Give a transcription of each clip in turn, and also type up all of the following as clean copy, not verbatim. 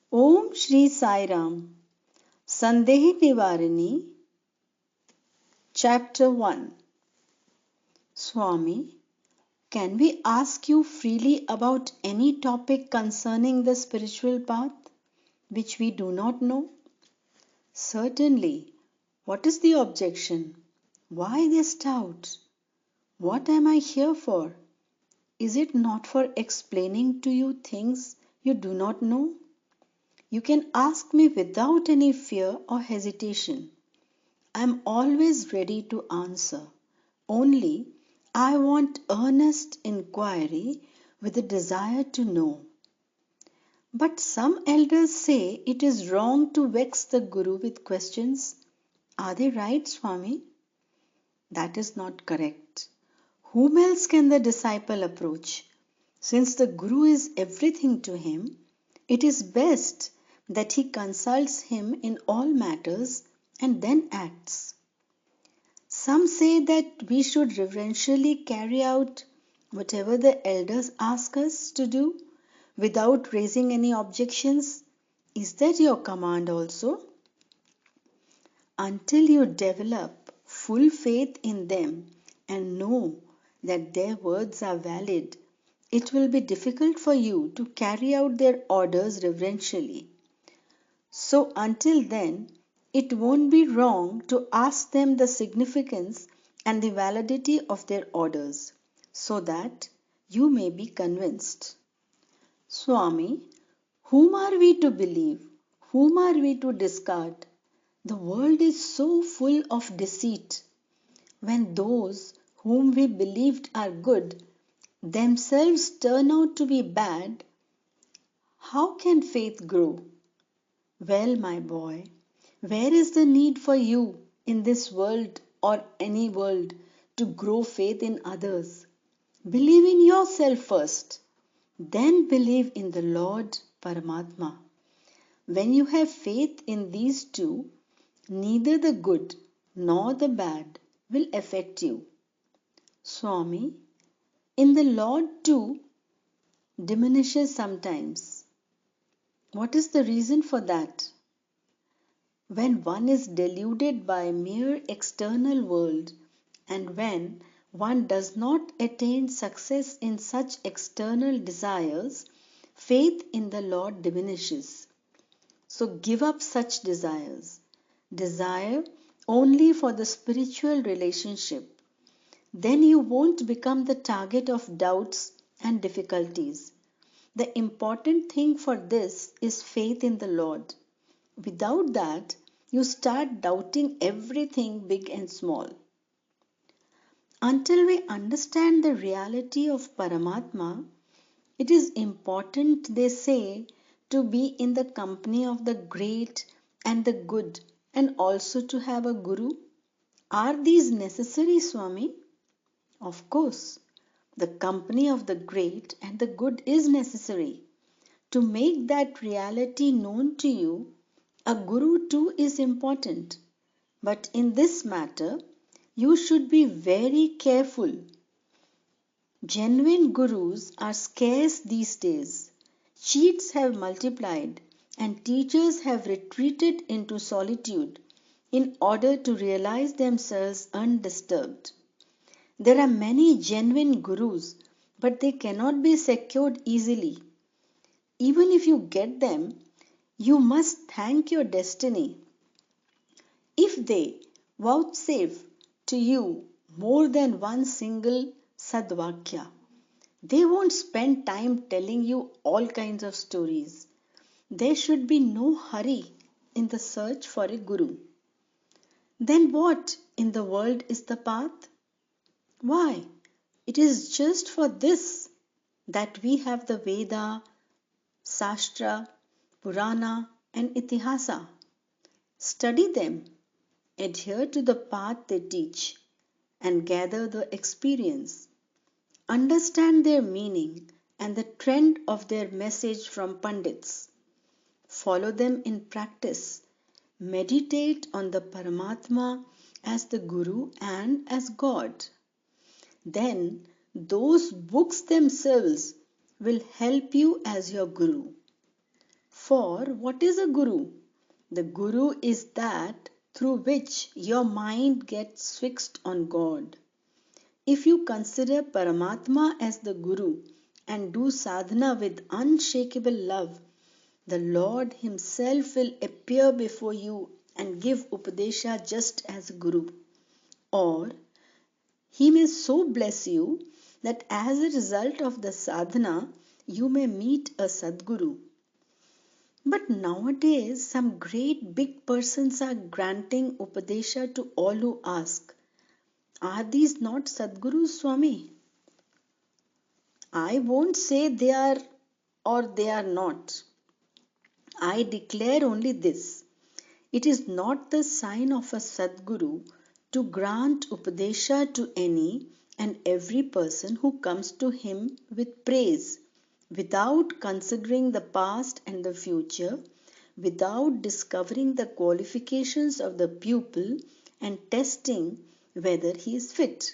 Om Shri Sai Ram. Sandeha Nivarini. Chapter-1. Swami, can we ask you freely about any topic concerning the spiritual path which we do not know? Certainly. What is the objection? Why this doubt? What am I here for? Is it not for explaining to you things you do not know? You can ask me without any fear or hesitation. I am always ready to answer. Only I want earnest inquiry with a desire to know. But some elders say it is wrong to vex the Guru with questions. Are they right, Swami? That is not correct. Whom else can the disciple approach? Since the Guru is everything to him, it is best that he consults him in all matters and then acts. Some say that we should reverentially carry out whatever the elders ask us to do without raising any objections. Is that your command also? Until you develop full faith in them and know that their words are valid, it will be difficult for you to carry out their orders reverentially. So until then, it won't be wrong to ask them the significance and the validity of their orders, so that you may be convinced. Swami, whom are we to believe? Whom are we to discard? The world is so full of deceit. When those whom we believed are good themselves turn out to be bad, how can faith grow? Well, my boy, where is the need for you in this world or any world to grow faith in others? Believe in yourself first, then believe in the Lord Paramatma. When you have faith in these two, neither the good nor the bad will affect you. Swami, in the Lord too diminishes sometimes. What is the reason for that? When one is deluded by mere external world and when one does not attain success in such external desires, faith in the Lord diminishes. So give up such desires. Desire only for the spiritual relationship. Then you won't become the target of doubts and difficulties. The important thing for this is faith in the Lord. Without that, you start doubting everything big and small. Until we understand the reality of Paramatma, it is important, they say, to be in the company of the great and the good and also to have a Guru. Are these necessary, Swami? Of course, the company of the great and the good is necessary. To make that reality known to you, a Guru too is important. But in this matter, you should be very careful. Genuine Gurus are scarce these days. Cheats have multiplied and teachers have retreated into solitude in order to realize themselves undisturbed. There are many genuine Gurus, but they cannot be secured easily. Even if you get them, you must thank your destiny. If they vouchsafe to you more than one single sadvakya, they won't spend time telling you all kinds of stories. There should be no hurry in the search for a guru. Then what in the world is the path? Why, it is just for this that we have the Veda, Shastra, Purana, and Itihasa. Study them, adhere to the path they teach, and gather the experience. Understand their meaning and the trend of their message from Pandits. Follow them in practice. Meditate on the Paramatma as the Guru and as God. Then those books themselves will help you as your Guru. For what is a guru? The guru is that through which your mind gets fixed on God. If you consider Paramatma as the guru and do sadhana with unshakable love, the Lord Himself will appear before you and give Upadesha just as a guru. Or He may so bless you that as a result of the sadhana, you may meet a Sadguru. But nowadays, some great big persons are granting Upadesha to all who ask. Are these not Sadgurus, Swami? I won't say they are or they are not. I declare only this. It is not the sign of a Sadguru to grant Upadesha to any and every person who comes to him with praise, without considering the past and the future, without discovering the qualifications of the pupil and testing whether he is fit.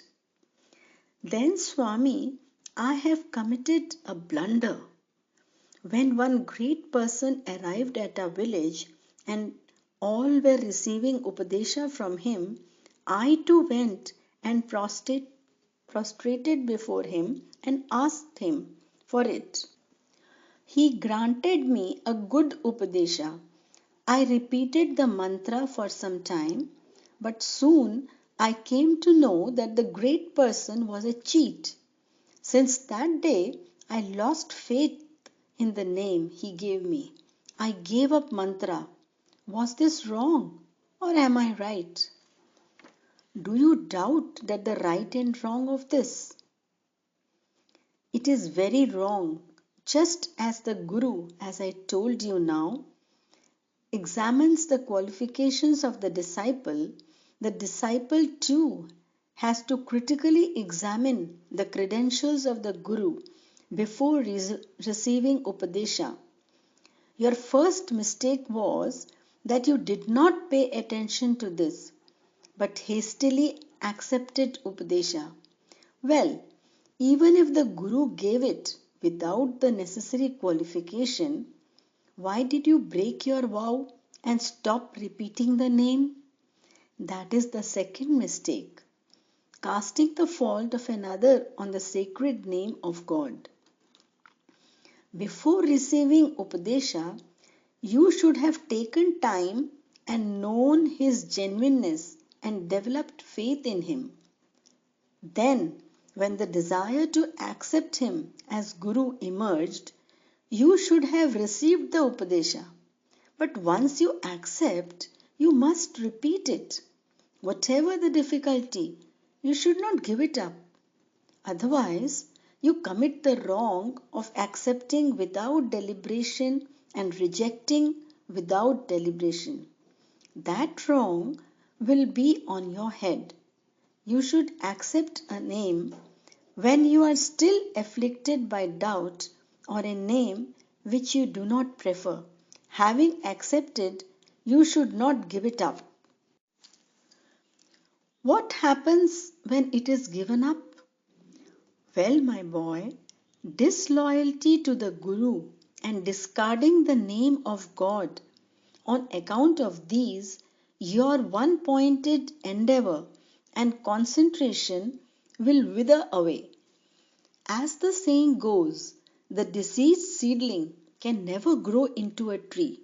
Then, Swami, I have committed a blunder. When one great person arrived at our village and all were receiving Upadesha from him, I too went and prostrated before him and asked him for it. He granted me a good Upadesha. I repeated the mantra for some time, but soon I came to know that the great person was a cheat. Since that day, I lost faith in the name he gave me. I gave up mantra. Was this wrong or am I right? Do you doubt that the right and wrong of this? It is very wrong. Just as the Guru, as I told you now, examines the qualifications of the disciple too has to critically examine the credentials of the Guru before receiving Upadesha. Your first mistake was that you did not pay attention to this, but hastily accepted Upadesha. Well, even if the Guru gave it without the necessary qualification, why did you break your vow and stop repeating the name? That is the second mistake, casting the fault of another on the sacred name of God. Before receiving Upadesha, you should have taken time and known his genuineness and developed faith in him. Then, when the desire to accept him as Guru emerged, you should have received the Upadesha. But once you accept, you must repeat it. Whatever the difficulty, you should not give it up. Otherwise, you commit the wrong of accepting without deliberation and rejecting without deliberation. That wrong will be on your head. You should accept a name when you are still afflicted by doubt or a name which you do not prefer. Having accepted, you should not give it up. What happens when it is given up? Well, my boy, disloyalty to the Guru and discarding the name of God. On account of these, your one-pointed endeavor and concentration will wither away. As the saying goes, the diseased seedling can never grow into a tree.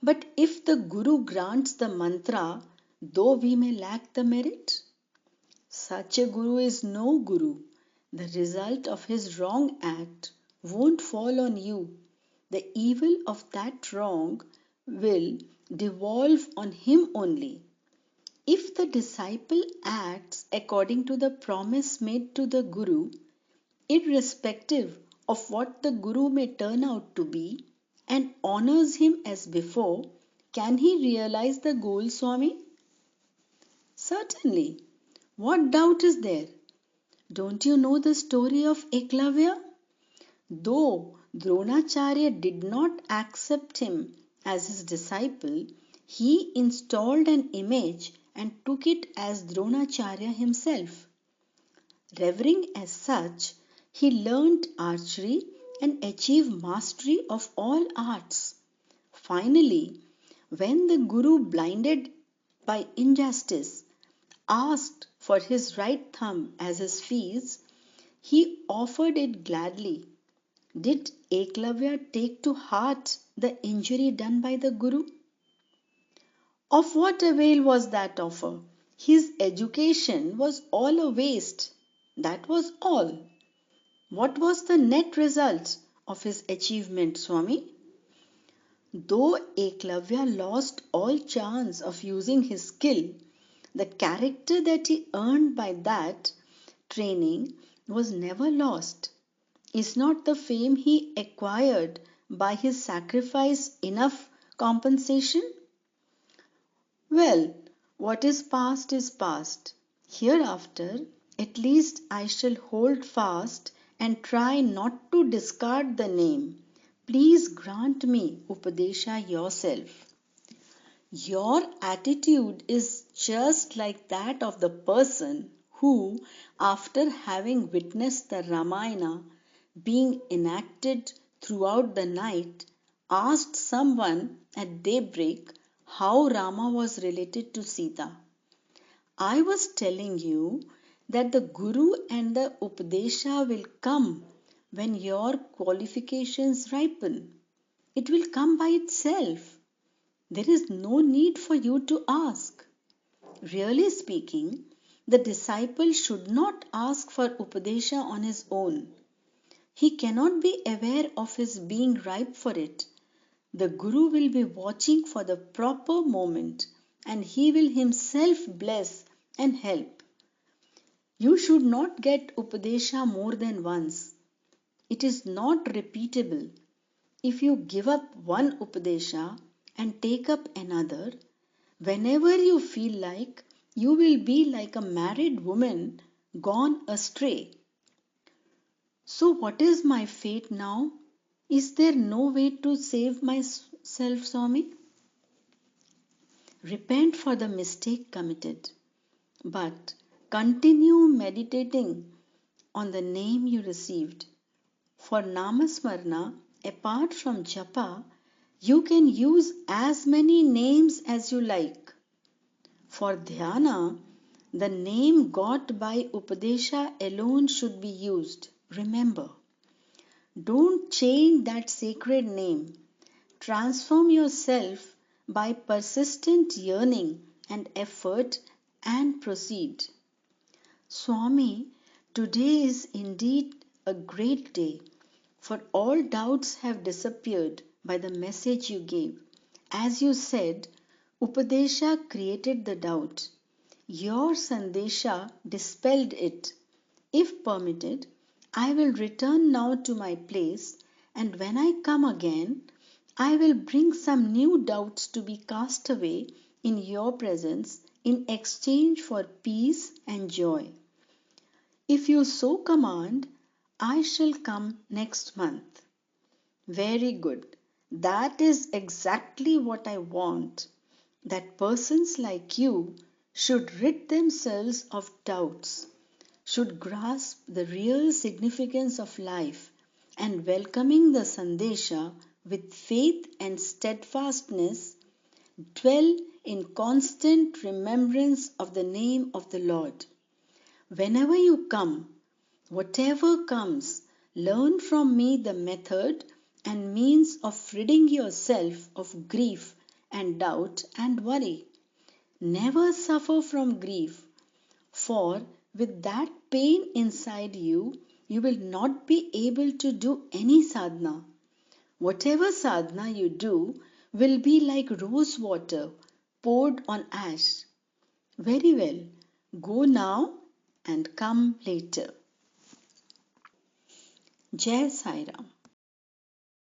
But if the Guru grants the mantra, though we may lack the merit, such a Guru is no Guru. The result of his wrong act won't fall on you. The evil of that wrong will devolve on him only. If the disciple acts according to the promise made to the Guru, irrespective of what the Guru may turn out to be, and honors him as before, can he realize the goal, Swami? Certainly. What doubt is there? Don't you know the story of Eklavya? Though Dronacharya did not accept him as his disciple, he installed an image and took it as Dronacharya himself. Revering as such, he learnt archery and achieved mastery of all arts. Finally, when the Guru, blinded by injustice, asked for his right thumb as his fees, he offered it gladly. Did Eklavya take to heart the injury done by the Guru? Of what avail was that offer? His education was all a waste. That was all. What was the net result of his achievement, Swami? Though Eklavya lost all chance of using his skill, the character that he earned by that training was never lost. Is not the fame he acquired by his sacrifice enough compensation? Well, what is past. Hereafter, at least I shall hold fast and try not to discard the name. Please grant me Upadesha yourself. Your attitude is just like that of the person who, after having witnessed the Ramayana being enacted throughout the night, asked someone at daybreak how Rama was related to Sita. I was telling you that the Guru and the Upadesha will come when your qualifications ripen. It will come by itself. There is no need for you to ask. Really speaking, the disciple should not ask for Upadesha on his own. He cannot be aware of his being ripe for it. The Guru will be watching for the proper moment and he will himself bless and help. You should not get Upadesha more than once. It is not repeatable. If you give up one Upadesha and take up another, whenever you feel like, you will be like a married woman gone astray. So what is my fate now? Is there no way to save myself, Swami? Repent for the mistake committed, but continue meditating on the name you received. For Namasmarna, apart from Japa, you can use as many names as you like. For Dhyana, the name got by Upadesha alone should be used. Remember, don't change that sacred name. Transform yourself by persistent yearning and effort and proceed. Swami, today is indeed a great day, for all doubts have disappeared by the message you gave. As you said, Upadesha created the doubt. Your Sandesha dispelled it. If permitted, I will return now to my place, and when I come again, I will bring some new doubts to be cast away in your presence in exchange for peace and joy. If you so command, I shall come next month. Very good. That is exactly what I want. That persons like you should rid themselves of doubts, should grasp the real significance of life, and welcoming the Sandesha with faith and steadfastness, dwell in constant remembrance of the name of the Lord. Whenever you come, whatever comes, learn from me the method and means of ridding yourself of grief and doubt and worry. Never suffer from grief, for with that pain inside you, you will not be able to do any sadhana. Whatever sadhana you do will be like rose water poured on ash. Very well, go now and come later. Jai Sai Ram.